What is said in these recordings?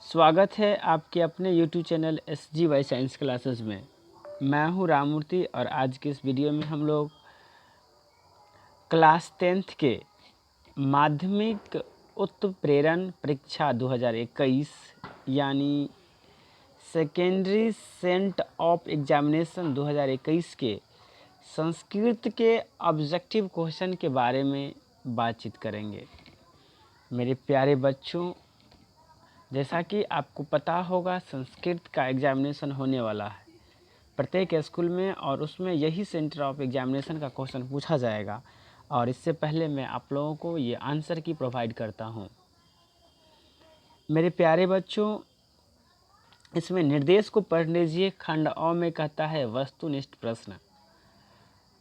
स्वागत है आपके अपने YouTube channel SGY science classes में। मैं हूं राममूर्ति और आज के इस वीडियो में हम लोग क्लास 10th के माध्यमिक उत्प्रेरण परीक्षा 2021 यानी सेकेंडरी सेंट ऑफ एग्जामिनेशन 2021 के संस्कृत के ऑब्जेक्टिव क्वेश्चन के बारे में बातचीत करेंगे। मेरे प्यारे बच्चों, जैसा कि आपको पता होगा संस्कृत का एग्जामिनेशन होने वाला है प्रत्येक स्कूल में, और उसमें यही सेंटर ऑफ एग्जामिनेशन का क्वेश्चन पूछा जाएगा। और इससे पहले मैं आप लोगों को ये आंसर की प्रोवाइड करता हूँ। मेरे प्यारे बच्चों, इसमें निर्देश को पढ़ लीजिए। खंड अ में कहता है वस्तुनिष्ठ प्रश्न।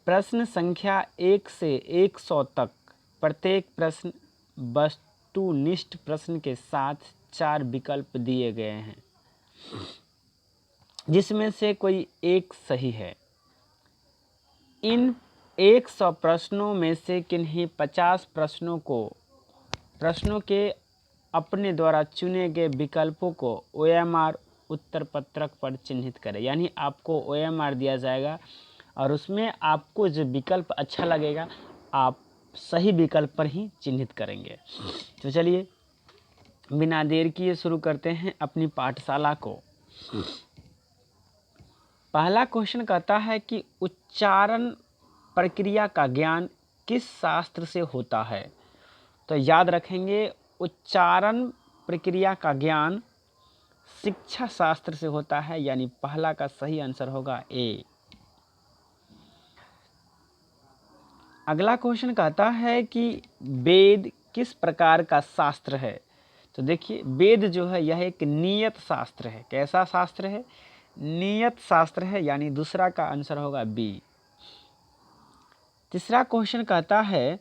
प्रश्न संख्या 1 से 100 तक प्रत्येक प्रश्न वस्तुनिष्ठ प्रश्न के साथ 4 विकल्प दिए गए हैं, जिसमें से कोई एक सही है। इन 100 प्रश्नों में से किन्हीं 50 प्रश्नों के अपने द्वारा चुने गए विकल्पों को OMR उत्तर पत्रक पर चिन्हित करें। यानी आपको OMR दिया जाएगा और उसमें आपको जो विकल्प अच्छा लगेगा आप सही विकल्प पर ही चिन्हित करेंगे। तो चलिए बिना देर किए शुरू करते हैं अपनी पाठशाला को। पहला क्वेश्चन कहता है कि उच्चारण प्रक्रिया का ज्ञान किस शास्त्र से होता है। तो याद रखेंगे, उच्चारण प्रक्रिया का ज्ञान शिक्षा शास्त्र से होता है, यानी पहला का सही आंसर होगा ए। अगला क्वेश्चन कहता है कि वेद किस प्रकार का शास्त्र है। तो देखिए, वेद जो है यह एक नियत शास्त्र है। कैसा शास्त्र है? नियत शास्त्र है, यानी दूसरा का आंसर होगा बी। तीसरा क्वेश्चन कहता है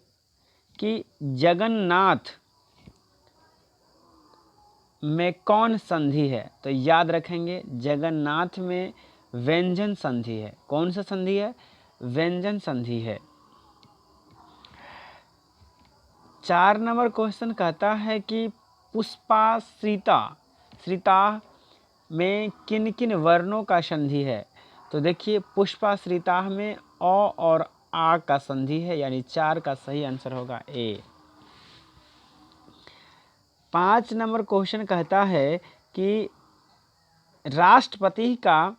कि जगन्नाथ में कौन संधि है। तो याद रखेंगे, जगन्नाथ में व्यंजन संधि है। कौन सा संधि है? व्यंजन संधि है। 4 नंबर क्वेश्चन कहता है कि पुष्पाश्रिता में किन किन वर्णों का संधि है। तो देखिए, पुष्पाश्रिता में अ और आ का संधि है, यानी 4 का सही आंसर होगा ए। 5 नंबर क्वेश्चन कहता है कि राष्ट्रपति का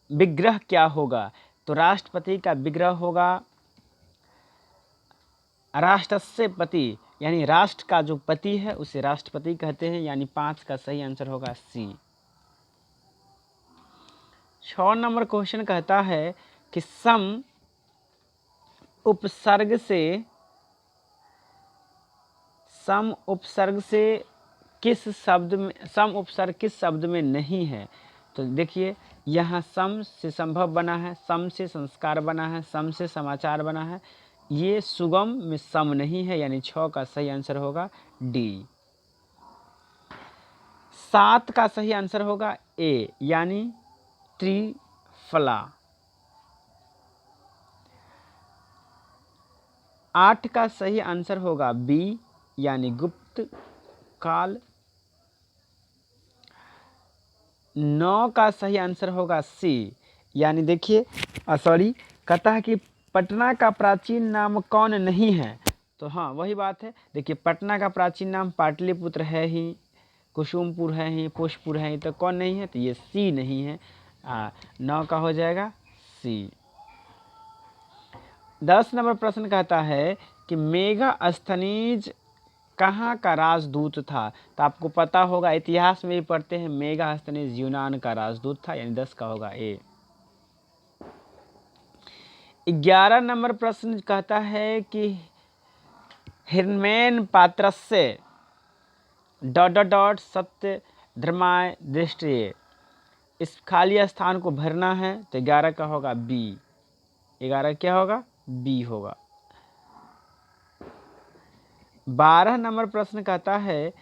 विग्रह क्या होगा। तो राष्ट्रपति का विग्रह होगा राष्ट्रस्य पति, यानी राष्ट्र का जो पति है उसे राष्ट्रपति कहते हैं, यानी 5 का सही आंसर होगा सी। 6 नंबर क्वेश्चन कहता है कि सम उपसर्ग किस शब्द में नहीं है। तो देखिए, यहाँ सम से संभव बना है, सम से संस्कार बना है, सम से समाचार बना है। ये सुगम में सम नहीं है, यानी 6 का सही आंसर होगा डी। 7 का सही आंसर होगा ए, यानी त्रिफला। 8 का सही आंसर होगा बी, यानी गुप्त काल। 9 का सही आंसर होगा सी, यानी देखिए कहता है कि पटना का प्राचीन नाम कौन नहीं है। तो हाँ, वही बात है। देखिए, पटना का प्राचीन नाम पाटलिपुत्र है ही, कुसुमपुर है ही, पुष्पपुर है ही, तो कौन नहीं है? तो ये सी नहीं है। 9 का हो जाएगा सी। 10 नंबर प्रश्न कहता है कि मेगास्थनीज कहाँ का राजदूत था। तो आपको पता होगा, इतिहास में भी पढ़ते हैं, मेगास्थनीज यूनान का राजदूत था, यानी 10 का होगा ए। 11 नंबर प्रश्न कहता है कि हिरण्मयेन पात्रस्य ... सत्य धर्माय दृष्टि। इस खाली स्थान को भरना है, तो 11 का होगा बी। 11 क्या होगा? बी होगा। 12 नंबर प्रश्न कहता है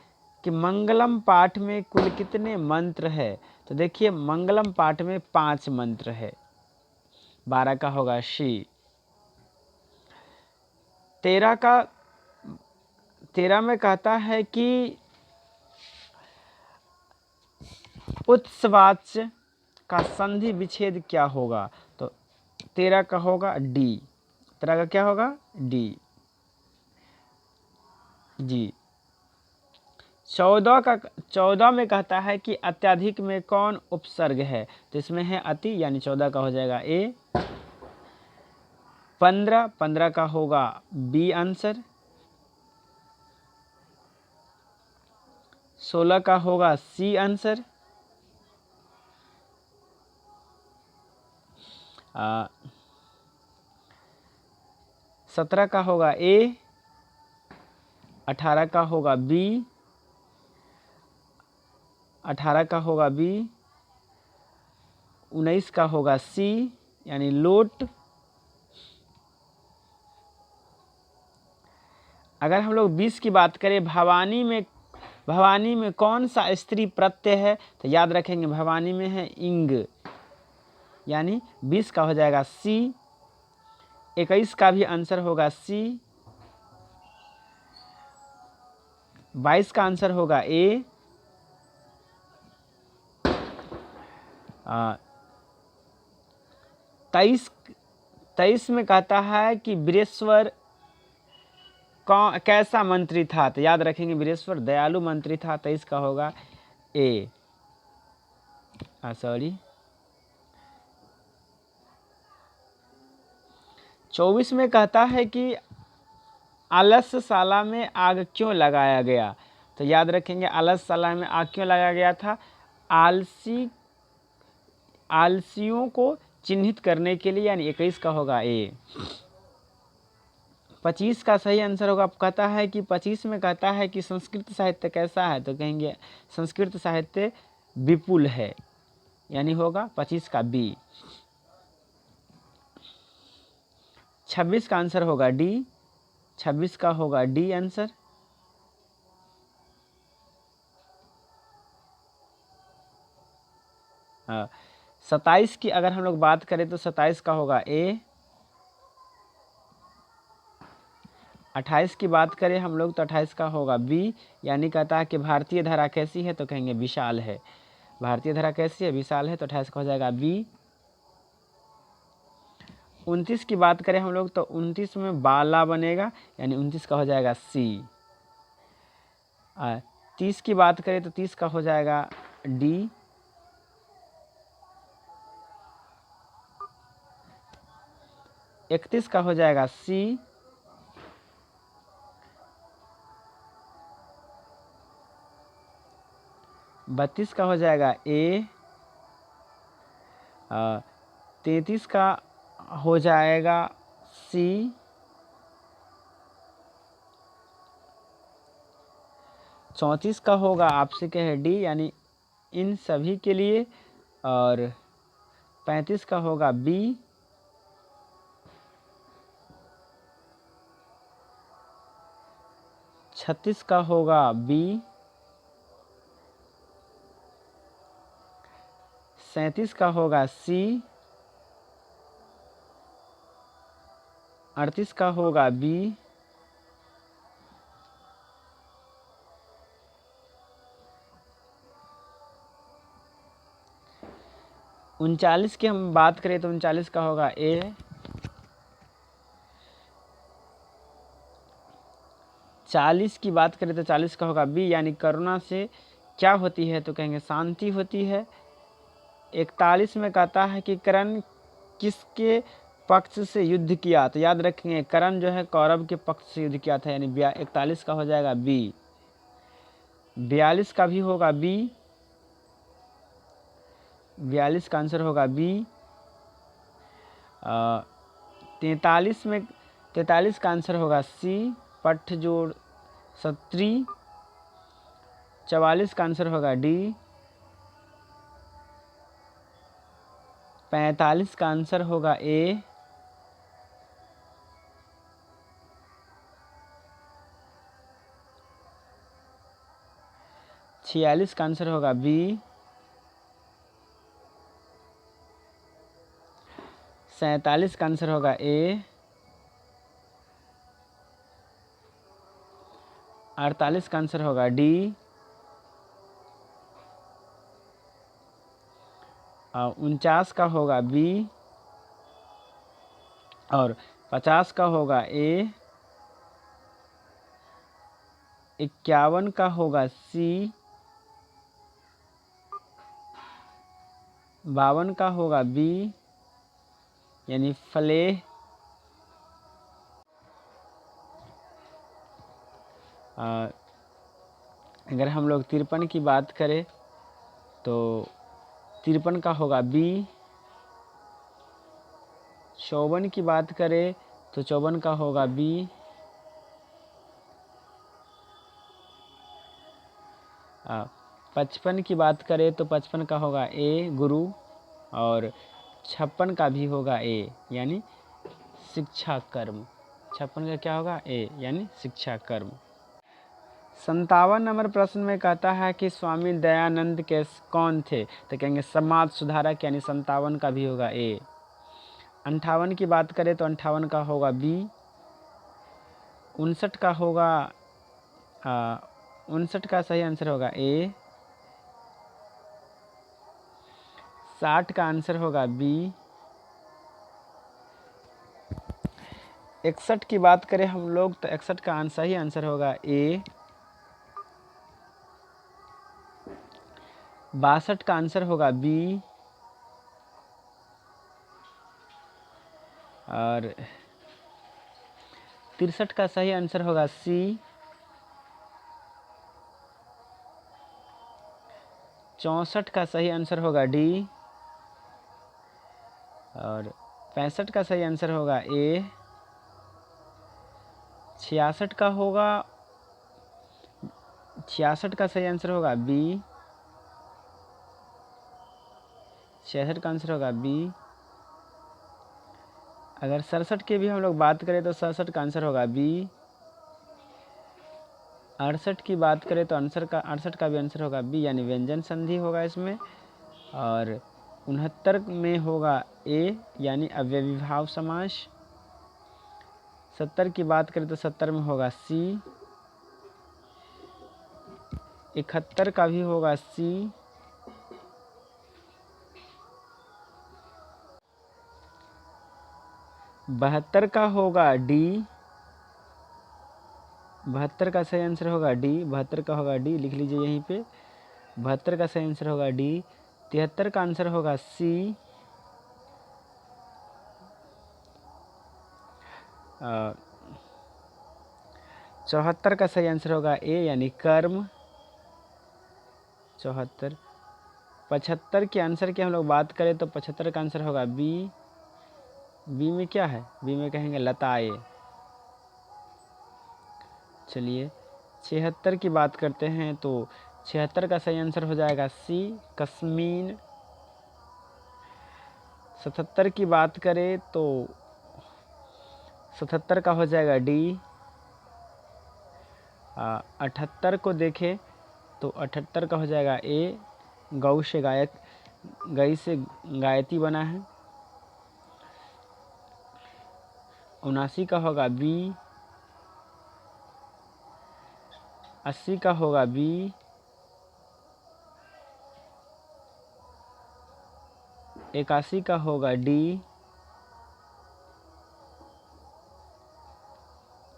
कि मंगलम पाठ में कुल कितने मंत्र है। तो देखिए, मंगलम पाठ में 5 मंत्र है। 12 का होगा शी। 13 में कहता है कि उत्सवाच्य का संधि विच्छेद क्या होगा? तो 13 का होगा डी। 13 का क्या होगा? डी। जी। 14 में कहता है कि अत्यधिक में कौन उपसर्ग है? तो इसमें है अति, यानी 14 का हो जाएगा ए। 15 का होगा बी आंसर। 16 का होगा सी आंसर। 17 का होगा ए। 18 का होगा बी। 18 का होगा बी। 19 का होगा सी, यानी लोट। अगर हम लोग 20 की बात करें, भवानी में कौन सा स्त्री प्रत्यय है? तो याद रखेंगे भवानी में है इंग, यानी 20 का हो जाएगा सी। 21 का भी आंसर होगा सी। 22 का आंसर होगा ए। 23 में कहता है कि वीरेश्वर कैसा मंत्री था? तो याद रखेंगे वीरेश्वर दयालु मंत्री था। 23 का होगा ए। सॉरी 24 में कहता है कि आलस्यशाला में आग क्यों लगाया गया? तो याद रखेंगे आलस्यशाला में आग क्यों लगाया गया था? आलसियों को चिन्हित करने के लिए, यानी 21 का होगा ए। 25 का सही आंसर होगा, कहता है कि 25 में कहता है कि संस्कृत साहित्य कैसा है? तो कहेंगे संस्कृत साहित्य विपुल है, यानी होगा 25 का बी। 26 का आंसर होगा डी। 26 का होगा डी आंसर। हाँ। 27 की अगर हम लोग बात करें तो 27 का होगा ए। 28 की बात करें हम लोग तो 28 का होगा बी, यानी कहता है कि भारतीय धारा कैसी है? तो कहेंगे विशाल है। भारतीय धारा कैसी है? विशाल है। तो 28 का हो जाएगा बी। 29 की बात करें हम लोग तो 29 में बाला बनेगा, यानी 29 का हो जाएगा सी। 30 की बात करें तो 30 का हो जाएगा डी। 31 का हो जाएगा सी। 32 का हो जाएगा ए। 33 का हो जाएगा सी। 34 का होगा आपसे क्या है डी, यानी इन सभी के लिए। और 35 का होगा बी। 36 का होगा बी। 37 का होगा सी। 38 का होगा बी। 39 की हम बात करें तो 39 का होगा ए। 40 की बात करें तो 40 का होगा बी, यानी करुणा से क्या होती है? तो कहेंगे शांति होती है। 41 में कहता है कि कर्ण किसके पक्ष से युद्ध किया? तो याद रखेंगे कर्ण जो है कौरव के पक्ष से युद्ध किया था, यानी 41 का हो जाएगा बी। 42 का भी होगा बी। 42 का आंसर होगा बी। 43 का आंसर होगा सी, पठ जोड़ सत्री। 44 का आंसर होगा डी। 45 का आंसर होगा ए। 46 का आंसर होगा बी। 47 का आंसर होगा ए। 48 का आंसर होगा डी। 49 का होगा बी, और 50 का होगा ए, 51 का होगा सी, 52 का होगा बी यानी फ्लेह, अगर हम लोग 53 की बात करें तो 53 का होगा बी, 54 की बात करें तो 54 का होगा बी, 55 की बात करें तो 55 का होगा ए गुरु, और 56 का भी होगा ए यानी शिक्षा कर्म। 56 का क्या होगा ए यानी शिक्षा कर्म। 57 नंबर प्रश्न में कहता है कि स्वामी दयानंद के कौन थे, तो कहेंगे समाज सुधारक यानी 57 का भी होगा ए। 58 की बात करें तो 58 का होगा बी, 59 का होगा 59 का सही आंसर होगा ए, 60 का आंसर होगा बी, 61 की बात करें हम लोग तो 61 का सही आंसर होगा ए, 62 का आंसर होगा बी, और 63 का सही आंसर होगा सी, 64 का सही आंसर होगा डी, और 65 का सही आंसर होगा ए, 66 का होगा 66 का सही आंसर होगा बी, 66 का आंसर होगा बी। अगर 67 की भी हम लोग बात करें तो 67 का आंसर होगा बी, 68 की बात करें तो 68 का भी आंसर होगा बी यानी व्यंजन संधि होगा इसमें, और 69 में होगा ए यानी अव्ययीभाव समास, 70 की बात करें तो 70 में होगा सी, 71 का भी होगा सी, 72 का होगा डी, 72 का सही आंसर होगा डी, 72 का होगा डी, लिख लीजिए यहीं पे, 72 का सही आंसर होगा डी, 73 का आंसर होगा सी, 74 का सही आंसर होगा ए यानी कर्म, 74। 75 के आंसर की हम लोग बात करें तो 75 का आंसर होगा बी, बी में क्या है, बी में कहेंगे लताए। चलिए 76 की बात करते हैं तो 76 का सही आंसर हो जाएगा सी, कस्मीन। 77 की बात करें तो 77 का हो जाएगा डी, 78 को देखें तो 78 का हो जाएगा ए, गौ से गायक, गई से गायती बना है। 79 का होगा बी, 80 का होगा बी, 81 का होगा डी,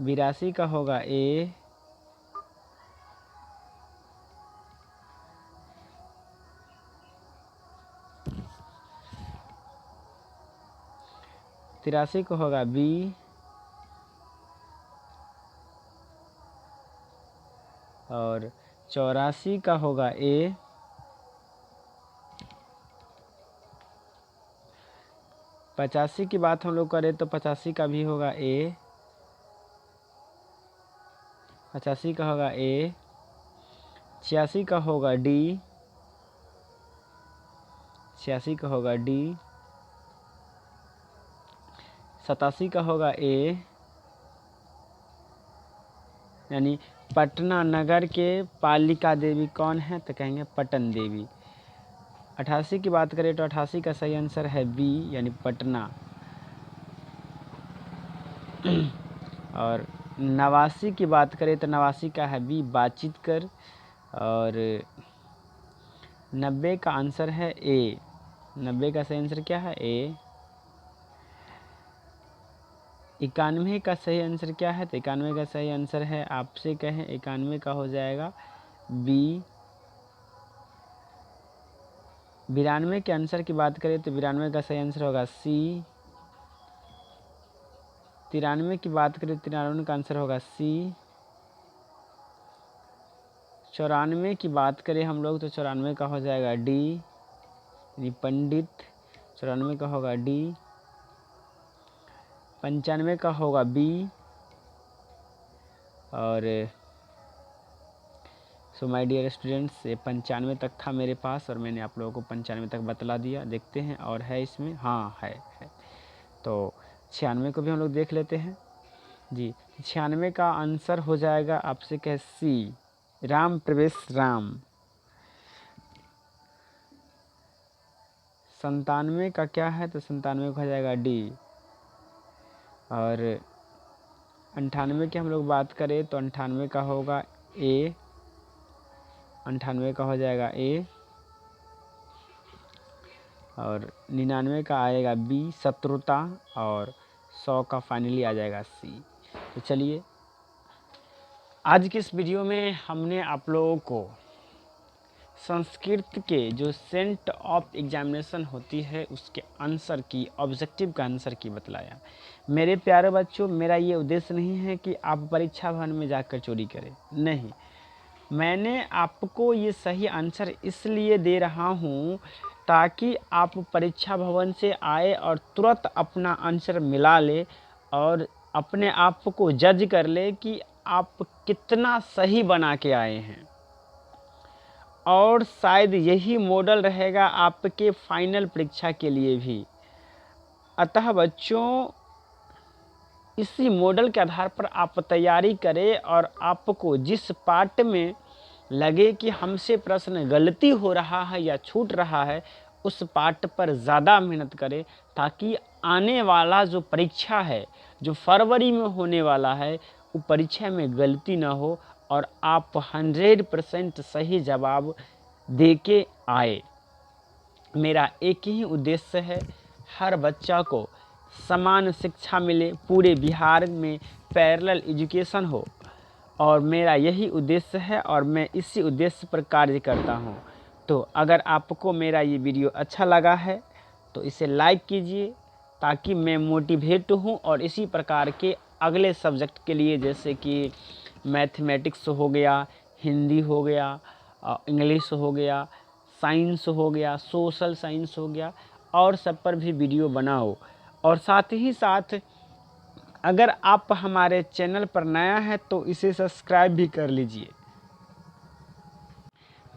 82 का होगा ए, 83 का होगा बी, और 84 का होगा ए, 85 की बात हम लोग करें तो 85 का भी होगा ए, 85 का होगा ए, 86 का होगा डी, 86 का होगा डी, 87 का होगा ए यानी पटना नगर के पालिका देवी कौन है, तो कहेंगे पटन देवी। 88 की बात करें तो 88 का सही आंसर है बी यानी पटना। और 89 की बात करें तो 89 का है बी, बातचीत कर। और 90 का आंसर है ए, 90 का सही आंसर क्या है? ए। 91 का सही आंसर क्या है? तो 91 का सही आंसर है, आपसे कहें 91 का हो जाएगा बी। 92 के आंसर की बात करें तो 92 का सही आंसर होगा सी। 93 की बात करें तो 93 का आंसर होगा सी। 94 की बात करें हम लोग तो 94 का हो जाएगा डी, यानी पंडित। 94 का होगा डी। 95 का होगा बी। और सो माय डियर स्टूडेंट्स, ये 95 तक था मेरे पास और मैंने आप लोगों को 95 तक बतला दिया। देखते हैं और है इसमें, हाँ है। तो 96 को भी हम लोग देख लेते हैं जी। 96 का आंसर हो जाएगा आपसे कह सी, राम प्रवेश राम। 97 का क्या है? तो 97 का हो जाएगा डी। और 98 की हम लोग बात करें तो 98 का होगा ए। 98 का हो जाएगा ए। और 99 का आएगा बी, शत्रुता। और 100 का फाइनली आ जाएगा सी। तो चलिए, आज की इस वीडियो में हमने आप लोगों को संस्कृत के जो सेंट ऑफ एग्जामिनेशन होती है उसके आंसर की, ऑब्जेक्टिव का आंसर की बतलाया। मेरे प्यारे बच्चों, मेरा ये उद्देश्य नहीं है कि आप परीक्षा भवन में जाकर चोरी करें, नहीं। मैंने आपको ये सही आंसर इसलिए दे रहा हूँ ताकि आप परीक्षा भवन से आए और तुरंत अपना आंसर मिला ले और अपने आप को जज कर ले कि आप कितना सही बना के आए हैं। और शायद यही मॉडल रहेगा आपके फाइनल परीक्षा के लिए भी। अतः बच्चों, इसी मॉडल के आधार पर आप तैयारी करें और आपको जिस पार्ट में लगे कि हमसे प्रश्न गलती हो रहा है या छूट रहा है, उस पार्ट पर ज़्यादा मेहनत करें ताकि आने वाला जो परीक्षा है, जो फरवरी में होने वाला है, वो परीक्षा में गलती ना हो और आप 100% सही जवाब दे के आए। मेरा एक ही उद्देश्य है, हर बच्चा को समान शिक्षा मिले, पूरे बिहार में पैरेलल एजुकेशन हो, और मेरा यही उद्देश्य है और मैं इसी उद्देश्य पर कार्य करता हूँ। तो अगर आपको मेरा ये वीडियो अच्छा लगा है तो इसे लाइक कीजिए ताकि मैं मोटिवेट हूँ और इसी प्रकार के अगले सब्जेक्ट के लिए, जैसे कि मैथमेटिक्स हो गया, हिंदी हो गया, इंग्लिश हो गया, साइंस हो गया, सोशल साइंस हो गया, और सब पर भी वीडियो बनाओ। और साथ ही साथ अगर आप हमारे चैनल पर नया है तो इसे सब्सक्राइब भी कर लीजिए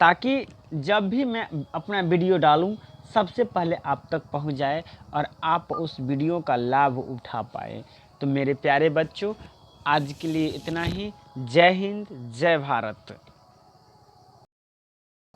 ताकि जब भी मैं अपना वीडियो डालूं सबसे पहले आप तक पहुंच जाए और आप उस वीडियो का लाभ उठा पाए। तो मेरे प्यारे बच्चों, आज के लिए इतना ही। जय हिंद, जय भारत।